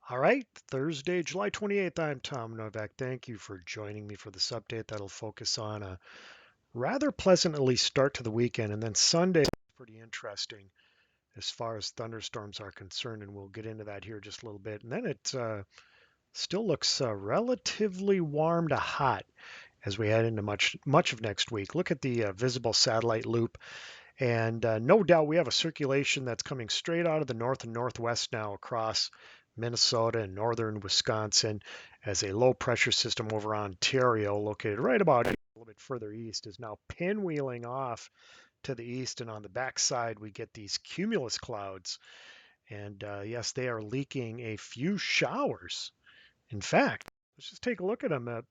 All right, Thursday, July 28th. I'm Tom Novak. Thank you for joining me for this update that'll focus on a rather pleasantly start to the weekend. And then Sunday is pretty interesting as far as thunderstorms are concerned. And we'll get into that here just a little bit. And then it still looks relatively warm to hot as we head into much of next week. Look at the visible satellite loop. And no doubt we have a circulation that's coming straight out of the north and northwest now across Minnesota and northern Wisconsin as a low pressure system over Ontario, located right about a little bit further east, is now pinwheeling off to the east. And on the backside, we get these cumulus clouds. And yes, they are leaking a few showers. In fact, let's just take a look at them. A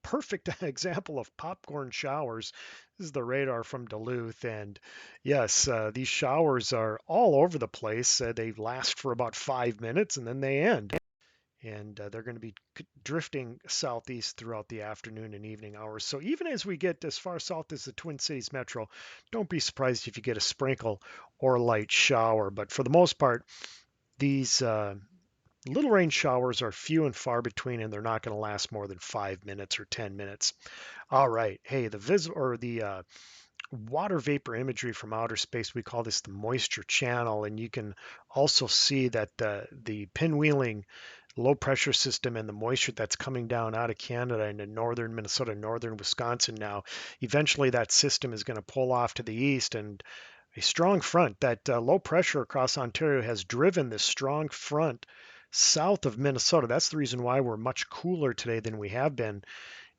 perfect example of popcorn showers. This is the radar from Duluth. And yes, these showers are all over the place. They last for about 5 minutes and then they end. And they're going to be drifting southeast throughout the afternoon and evening hours. So even as we get as far south as the Twin Cities metro, don't be surprised if you get a sprinkle or a light shower. But for the most part, these little rain showers are few and far between, and they're not going to last more than 5 minutes or 10 minutes. All right. Hey, the water vapor imagery from outer space, we call this the moisture channel, and you can also see that the pinwheeling low pressure system and the moisture that's coming down out of Canada into northern Minnesota, northern Wisconsin now. Eventually, that system is going to pull off to the east, and a strong front. That low pressure across Ontario has driven this strong front south of Minnesota. That's the reason why we're much cooler today than we have been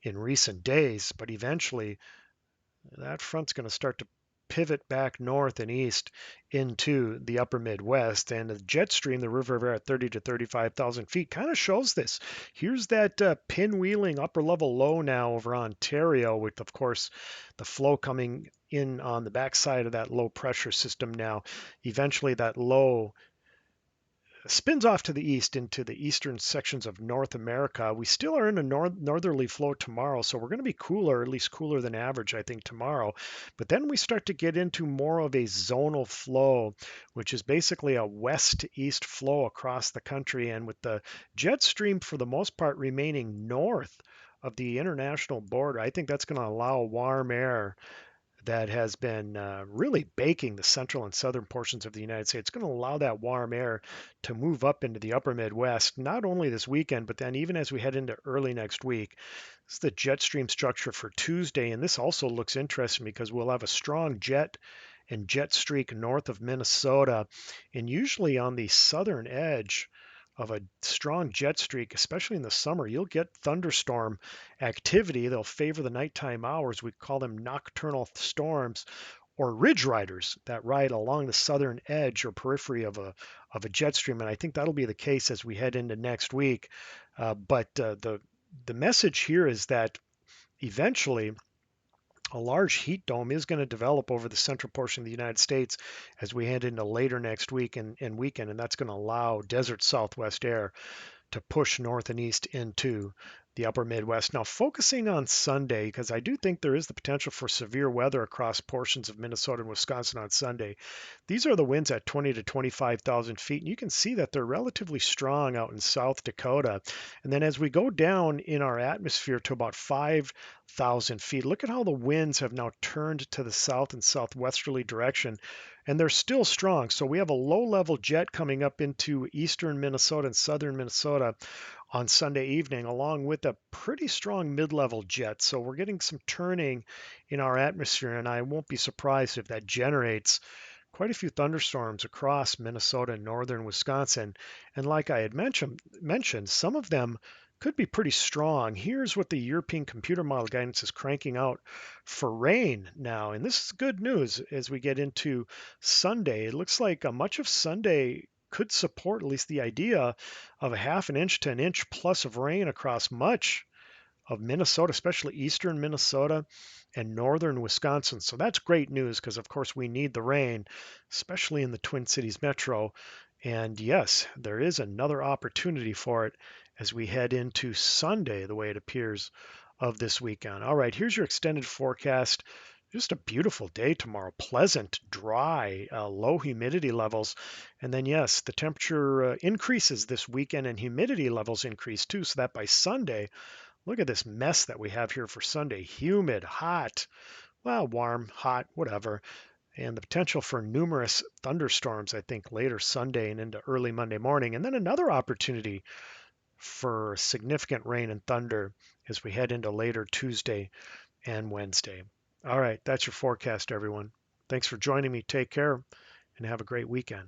in recent days. But eventually, that front's going to start to pivot back north and east into the upper Midwest. And the jet stream, the river at 30 to 35,000 feet, kind of shows this. Here's that pinwheeling upper level low now over Ontario, with, of course, the flow coming in on the backside of that low pressure system now. Eventually, that low spins off to the east into the eastern sections of North America. We still are in a northerly flow tomorrow, so we're going to be cooler, at least cooler than average, I think, tomorrow. But then we start to get into more of a zonal flow, which is basically a west to east flow across the country. And with the jet stream, for the most part, remaining north of the international border, I think that's going to allow warm air that has been really baking the central and southern portions of the United States. It's going to allow that warm air to move up into the upper Midwest, not only this weekend, but then even as we head into early next week. This is the jet stream structure for Tuesday, and this also looks interesting because we'll have a strong jet and jet streak north of Minnesota, and usually on the southern edge of a strong jet streak, especially in the summer, you'll get thunderstorm activity. They'll favor the nighttime hours. We call them nocturnal storms or ridge riders that ride along the southern edge or periphery of a jet stream. And I think that'll be the case as we head into next week. But the message here is that eventually a large heat dome is going to develop over the central portion of the United States as we head into later next week and weekend, and that's going to allow desert southwest air to push north and east into the upper Midwest. Now, focusing on Sunday, because I do think there is the potential for severe weather across portions of Minnesota and Wisconsin on Sunday. These are the winds at 20 to 25,000 feet, and you can see that they're relatively strong out in South Dakota. And then as we go down in our atmosphere to about 5,000 feet, look at how the winds have now turned to the south and southwesterly direction, and they're still strong. So we have a low-level jet coming up into eastern Minnesota and southern Minnesota on Sunday evening, along with a pretty strong mid-level jet. So we're getting some turning in our atmosphere, and I won't be surprised if that generates quite a few thunderstorms across Minnesota and northern Wisconsin. And like I had mentioned, some of them could be pretty strong. Here's what the European computer model guidance is cranking out for rain now. And this is good news as we get into Sunday. It looks like much of Sunday could support at least the idea of a half an inch to an inch plus of rain across much of Minnesota, especially eastern Minnesota and northern Wisconsin. So that's great news because, of course, we need the rain, especially in the Twin Cities metro. And yes, there is another opportunity for it as we head into Sunday, the way it appears, of this weekend. All right, here's your extended forecast Just a beautiful day tomorrow. Pleasant, dry, low humidity levels. And then, yes, the temperature increases this weekend and humidity levels increase too. So that by Sunday, look at this mess that we have here for Sunday. Humid, hot, well, warm, hot, whatever. And the potential for numerous thunderstorms, I think, later Sunday and into early Monday morning. And then another opportunity for significant rain and thunder as we head into later Tuesday and Wednesday. All right, that's your forecast, everyone. Thanks for joining me. Take care and have a great weekend.